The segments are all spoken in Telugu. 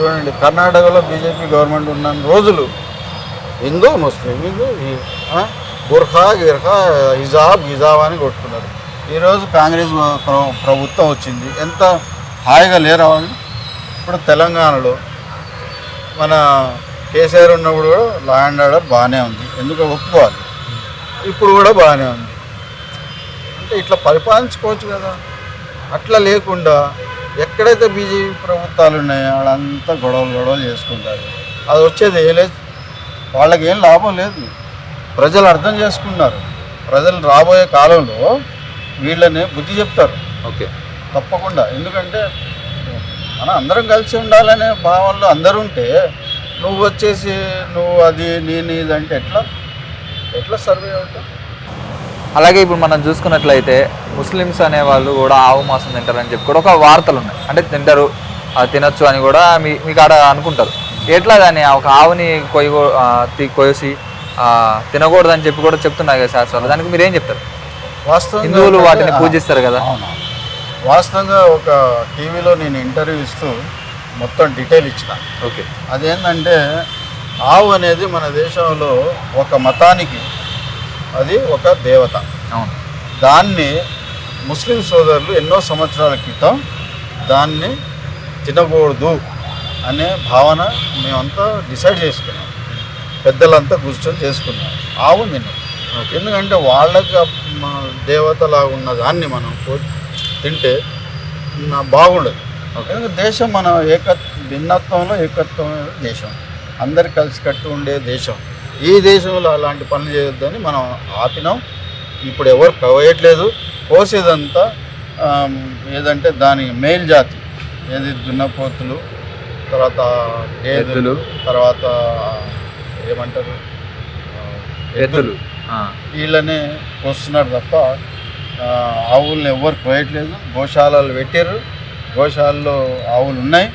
చూడండి, కర్ణాటకలో బీజేపీ గవర్నమెంట్ ఉన్న రోజులు హిందూ ముస్లిం బుర్ఖా గిర్ఖా హిజాబ్ అని కొట్టుకున్నారు. ఈరోజు కాంగ్రెస్ ప్రభుత్వం వచ్చింది, ఎంత హాయిగా లేరా వాళ్ళు. ఇప్పుడు తెలంగాణలో మన కేసీఆర్ ఉన్నప్పుడు కూడా లా అండ్ ఆర్డర్ బాగానే ఉంది, ఎందుకు ఒప్పుకోవాలి. ఇప్పుడు కూడా బాగానే ఉంది. అంటే ఇట్లా పరిపాలించుకోవచ్చు కదా. అట్లా లేకుండా ఎక్కడైతే బీజేపీ ప్రభుత్వాలు ఉన్నాయో వాళ్ళంతా గొడవలు చేసుకుంటారు. అది వచ్చేది ఏం లేదు, వాళ్ళకి ఏం లాభం లేదు. ప్రజలు అర్థం చేసుకున్నారు. ప్రజలు రాబోయే కాలంలో వీళ్ళని బుద్ధి చెప్తారు. ఓకే, తప్పకుండా. ఎందుకంటే మనం అందరం కలిసి ఉండాలనే భావనలో అందరూ ఉంటే నువ్వు వచ్చేసి నువ్వు అది నేను ఇది అంటే ఎట్లా సర్వే అవుతావు. అలాగే ఇప్పుడు మనం చూసుకున్నట్లయితే ముస్లిమ్స్ అనేవాళ్ళు కూడా ఆవు మాంసం తింటారని చెప్పి కూడా ఒక వార్తలు ఉన్నాయి. అంటే తింటారు, తినొచ్చు అని కూడా మీకు ఆడ అనుకుంటారు. ఎట్లా దాన్ని ఒక ఆవుని కోసి తినకూడదని చెప్పి కూడా చెప్తున్నాయి కదా శాస్త్రాలు. దానికి మీరు ఏం చెప్తారు? వాస్తవం హిందువులు వాటిని పూజిస్తారు కదా. వాస్తవంగా ఒక టీవీలో నేను ఇంటర్వ్యూ ఇస్తూ మొత్తం డీటెయిల్ ఇచ్చిన. ఓకే, అదేంటంటే ఆవు అనేది మన దేశంలో ఒక మతానికి అది ఒక దేవత. అవును. దాన్ని ముస్లిం సోదరులు ఎన్నో సంవత్సరాల క్రితం దాన్ని తినకూడదు అనే భావన మేమంతా డిసైడ్ చేసుకున్నాం. పెద్దలంతా కూర్చొని చేసుకున్నాం. ఆవు తిన్నాం. ఎందుకంటే వాళ్ళకి దేవతలా ఉన్న దాన్ని మనం తింటే బాగుండదు. ఎందుకంటే దేశం మన భిన్నత్వంలో ఏకత్వమైన దేశం, అందరు కలిసికట్టు ఉండే దేశం. ఈ దేశంలో అలాంటి పనులు చేయొద్దని మనం ఆపినాం. ఇప్పుడు ఎవరు కోయట్లేదు. కోసేదంతా ఏదంటే దాని మేల్ జాతి, ఏది దున్నపోతులు, తర్వాత గేదెలు, తర్వాత ఏమంటారు ఎద్దులు, వీళ్ళనే కోస్తున్నారు తప్ప ఆవుల్ని ఎవరు కోయట్లేదు. గోశాలలు పెట్టారు, గోశాలలో ఆవులు ఉన్నాయి.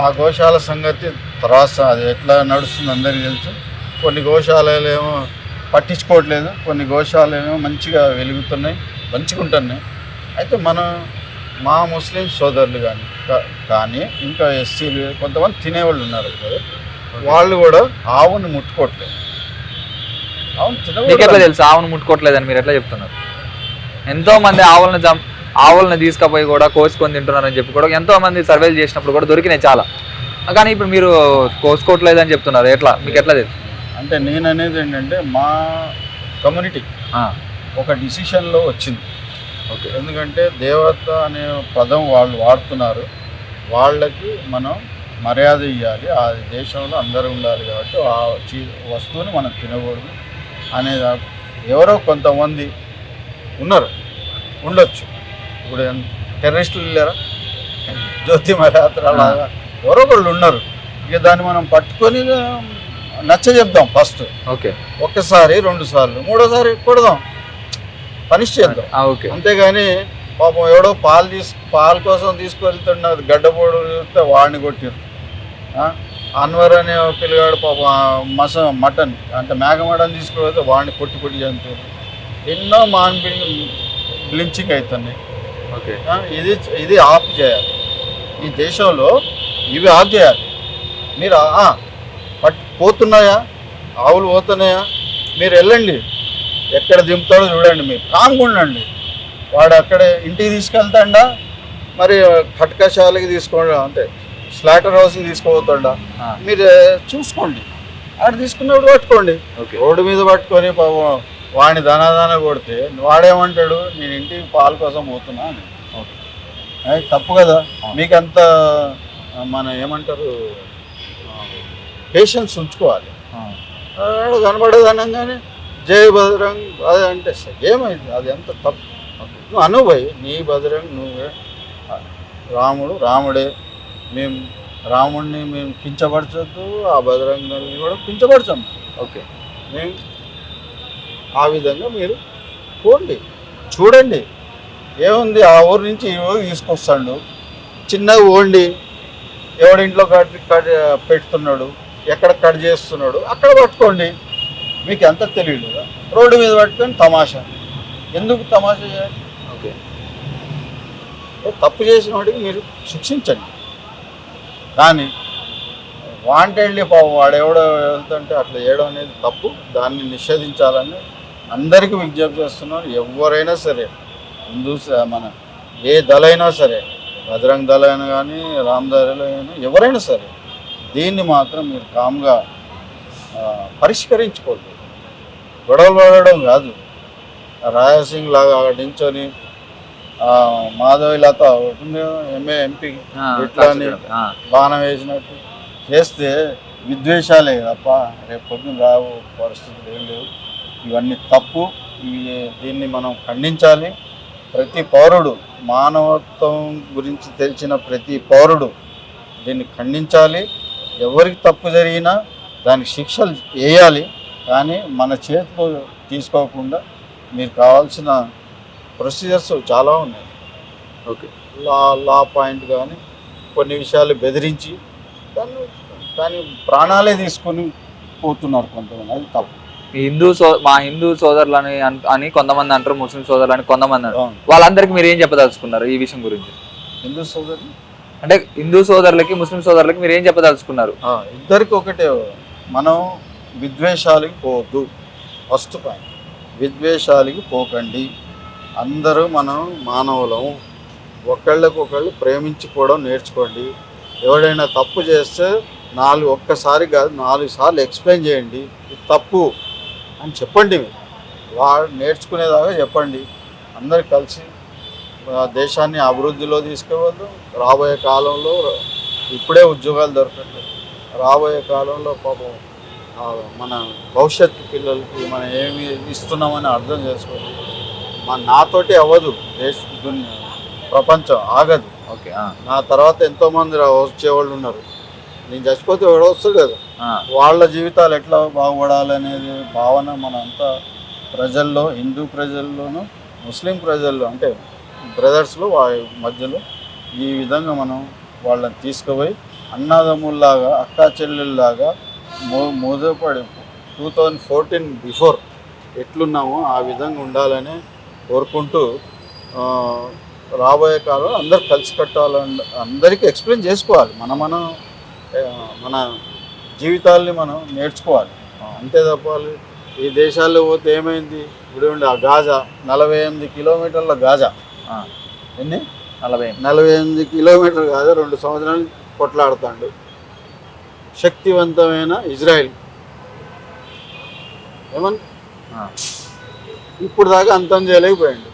ఆ గోశాల సంగతి తర్వాత అది ఎట్లా నడుస్తుంది అందరికీ తెలుసు. కొన్ని గోశాలలు ఏమో పట్టించుకోవట్లేదు, కొన్ని గోశాలలు ఏమో మంచిగా వెలుగుతున్నాయి, మంచిగా ఉంటున్నాయి. అయితే మా ముస్లిం సోదరులు కానీ ఇంకా ఎస్సీలు కొంతమంది తినేవాళ్ళు ఉన్నారు కదా, వాళ్ళు కూడా ఆవుని ముట్టుకోవట్లేదు. మీకు ఎట్లా తెలుసు ఆవును ముట్టుకోవట్లేదని మీరు ఎట్లా చెప్తున్నారు? ఎంతో మంది ఆవులను తీసుకుపోయి కూడా కోసుకొని తింటున్నారని చెప్పి కూడా ఎంతో మంది సర్వేలు చేసినప్పుడు కూడా దొరికినాయి చాలా. కానీ ఇప్పుడు మీరు కోసుకోవట్లేదని చెప్తున్నారు. ఎట్లా మీకు ఎట్లా తెలుసు? అంటే నేను అనేది ఏంటంటే మా కమ్యూనిటీ ఒక డిసిషన్లో వచ్చింది. ఓకే, ఎందుకంటే దేవత అనే పదం వాళ్ళు వాడుతున్నారు, వాళ్ళకి మనం మర్యాద ఇవ్వాలి. ఆ దేశంలో అందరూ ఉండాలి కాబట్టి ఆ వస్తువుని మనం తినకూడదు అనేది ఎవరో కొంతమంది ఉండొచ్చు. ఇప్పుడు టెర్రరిస్టులు వెళ్ళారా, జ్యోతి మరాత్ర అలాగా ఎవరో ఒకళ్ళు ఉన్నారు. ఇక దాన్ని మనం పట్టుకొని నచ్చ చెప్దాం ఫస్ట్. ఓకే, ఒక్కసారి 2 సార్లు, 3వసారి కొడదాం, పనిష్ చేద్దాం. ఓకే, అంతేగాని పాపం ఎవడో పాల కోసం తీసుకువెళ్తున్నారు, గడ్డపోడు చూస్తే వాడిని కొట్టారు. అన్వర్ అనే పిల్లగాడు పాపం మటన్ అంటే మేక మటన్ తీసుకువెళ్తే వాడిని కొట్టి చంపారు. ఎన్నో బ్లించింగ్ అవుతున్నాయి. ఓకే, ఇది ఆఫ్ చేయాలి. ఈ దేశంలో ఇవి ఆఫ్ చేయాలి. మీరు పోతున్నాయా, ఆవులు పోతున్నాయా, మీరు వెళ్ళండి, ఎక్కడ దింపుతాడో చూడండి. మీరు కామ్గా ఉండండి. వాడు అక్కడే ఇంటికి తీసుకెళ్తాడా, మరి కటకశాలకి అంటే స్లాటర్ హౌస్కి తీసుకుపోతాడా, మీరు చూసుకోండి. ఆడ తీసుకున్నప్పుడు పట్టుకోండి. రోడ్డు మీద పట్టుకొని పాపం వాడిని దానా కొడితే వాడేమంటాడు, నేను ఇంటికి పాల కోసం పోతున్నా అని. తప్పు కదా. మీకంత ఏమంటారు పేషెన్స్ ఉంచుకోవాలి. కనబడదు అనగానే జై బజరంగ్ అది అంటే ఏమైంది, అది ఎంత తప్పు. నువ్వు అనుభవి నీ బజరంగ్ నువ్వే, రాముడే. రాముడిని మేము కించపరచొద్దు, ఆ బజరంగుని కూడా కించపరచం. ఓకే, మేము ఆ విధంగా మీరు పోండి, చూడండి ఏముంది. ఆ ఊరి నుంచి ఈ ఊరికి తీసుకొస్తాడు, చిన్నగా పోండి. ఎవడింట్లో పెడుతున్నాడు, ఎక్కడ కట్ చేస్తున్నాడు అక్కడ పట్టుకోండి. మీకు ఎంత తెలియదు కదా. రోడ్డు మీద పట్టుకొని తమాషా, ఎందుకు తమాషా చేయాలి? ఓకే, తప్పు చేసిన వాడికి మీరు శిక్షించండి. కానీ వాంటెడ్లీ పాపం వాడెవడో వెళ్తుంటే అట్లా చేయడం అనేది తప్పు. దాన్ని నిషేధించాలని అందరికీ విజ్ఞప్తి చేస్తున్నాను. ఎవరైనా సరే హిందూస్ మన ఏ దళైనా సరే, బజరంగ్ దళ అయినా కానీ, రామ్ దళ అయినా, ఎవరైనా సరే దీన్ని మాత్రం మీరు కామ్గా పరిష్కరించుకోండి. గొడవలు పడడం కాదు. రాజాసింగ్ లాగా అక్కడ నించొని మాధవి లత ఎంపీ ఇట్లా అని బాణం వేసినట్టు చేస్తే విద్వేషాలే తప్ప రేపు పొద్దున రావు పరిస్థితులు ఏం లేవు. ఇవన్నీ తప్పు. దీన్ని మనం ఖండించాలి. ప్రతి పౌరుడు, మానవత్వం గురించి తెలిసిన ప్రతి పౌరుడు దీన్ని ఖండించాలి. ఎవరికి తప్పు జరిగినా దానికి శిక్షలు వేయాలి. కానీ మన చేతిలో తీసుకోకుండా మీరు కావాల్సిన ప్రొసీజర్స్ చాలా ఉన్నాయి. ఓకే, లా పాయింట్ కానీ కొన్ని విషయాలు బెదిరించి కానీ ప్రాణాలే తీసుకొని పోతున్నారు కొంతమంది. అది తప్పు. మా హిందూ సోదరులని అని కొంతమంది అంటారు, ముస్లిం సోదరులు అని కొంతమంది అంటారు. వాళ్ళందరికీ మీరు ఏం చెప్పదలుచుకున్నారు ఈ విషయం గురించి? హిందూ సోదరులు అంటే హిందూ సోదరులకి, ముస్లిం సోదరులకి మీరు ఏం చెప్పదలుచుకున్నారు? ఇద్దరికి ఒకటే, మనం విద్వేషాలకి పోవద్దు. ఫస్ట్ పాయింట్, విద్వేషాలకి పోకండి. అందరూ మనం మానవులం. ఒకళ్ళకొకళ్ళు ప్రేమించుకోవడం నేర్చుకోండి. ఎవడైనా తప్పు చేస్తే ఒక్కసారి కాదు 4 సార్లు ఎక్స్ప్లెయిన్ చేయండి. ఇది తప్పు అని చెప్పండి. వాడు నేర్చుకునేదాకా చెప్పండి. అందరు కలిసి దేశాన్ని అభివృద్ధిలో తీసుకువద్దు. రాబోయే కాలంలో ఇప్పుడే ఉద్యోగాలు దొరకట్లేదు. రాబోయే కాలంలో పాపం మన భవిష్యత్తు పిల్లలకి మనం ఏమి ఇస్తున్నామని అర్థం చేసుకోండి. నాతోటి అవ్వదు ప్రపంచం, ఆగదు. ఓకే, నా తర్వాత ఎంతోమంది వచ్చేవాళ్ళు ఉన్నారు. నేను చచ్చిపోతే ఎవడో వస్తాడు కదా, వాళ్ళ జీవితాలు ఎట్లా బాగుపడాలనేది భావన మనంతా ప్రజల్లో, హిందూ ప్రజల్లోనూ ముస్లిం ప్రజల్లో అంటే బ్రదర్స్లో మధ్యలో ఈ విధంగా మనం వాళ్ళని తీసుకుపోయి అన్నదమ్ముల్లాగా, అక్కా చెల్లెల్లాగా మోదపడి 2014 బిఫోర్ ఎట్లున్నామో ఆ విధంగా ఉండాలని కోరుకుంటూ రాబోయే కాలం అందరు కలిసి కట్టాలని అందరికీ ఎక్స్ప్లెయిన్ చేసుకోవాలి. మన జీవితాల్ని మనం నేర్చుకోవాలి. అంతే తప్పాలి. ఈ దేశాల్లో పోతే ఏమైంది? ఇప్పుడు ఆ గాజా 48 కిలోమీటర్ల గాజా, ఎన్ని 48 కిలోమీటర్ల గాజా 2 సంవత్సరాలు కొట్లాడుతాడు శక్తివంతమైన ఇజ్రాయిల్. ఏమన్నా ఇప్పుడు దాకా అంతం చేయలేకపోయాడు.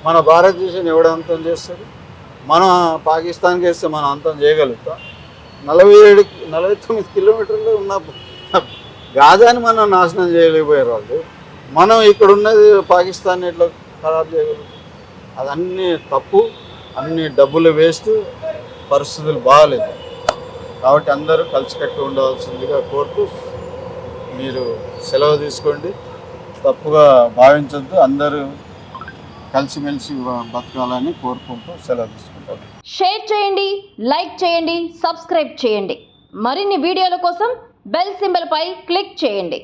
మన భారతదేశం ఎవడు అంతం చేస్తాడు? మనం పాకిస్తాన్కి వేస్తే మనం అంతం చేయగలుగుతాం. 49 కిలోమీటర్లు ఉన్న గాజాని మనం నాశనం చేయలేకపోయారు వాళ్ళు. మనం ఇక్కడ ఉన్నది పాకిస్తాన్ ఎట్లా ఖరాబ్ చేయగలుగుతాం? అదన్నీ తప్పు. అన్ని డబ్బులు వేస్ట్. పరిస్థితులు బాగాలేదు. కాబట్టి అందరూ కలిసికట్టి ఉండవలసిందిగా కోరుతూ మీరు సెలవు తీసుకోండి. తప్పుగా భావించద్దు. అందరూ కలిసిమెలిసి బతకాలని కోరుకుంటూ సెలవు తీసుకుంటాం. షేర్ చేయండి, లైక్ చేయండి, సబ్స్క్రైబ్ చేయండి. మరిన్ని వీడియోల కోసం బెల్ సింబల్ పై క్లిక్ చేయండి.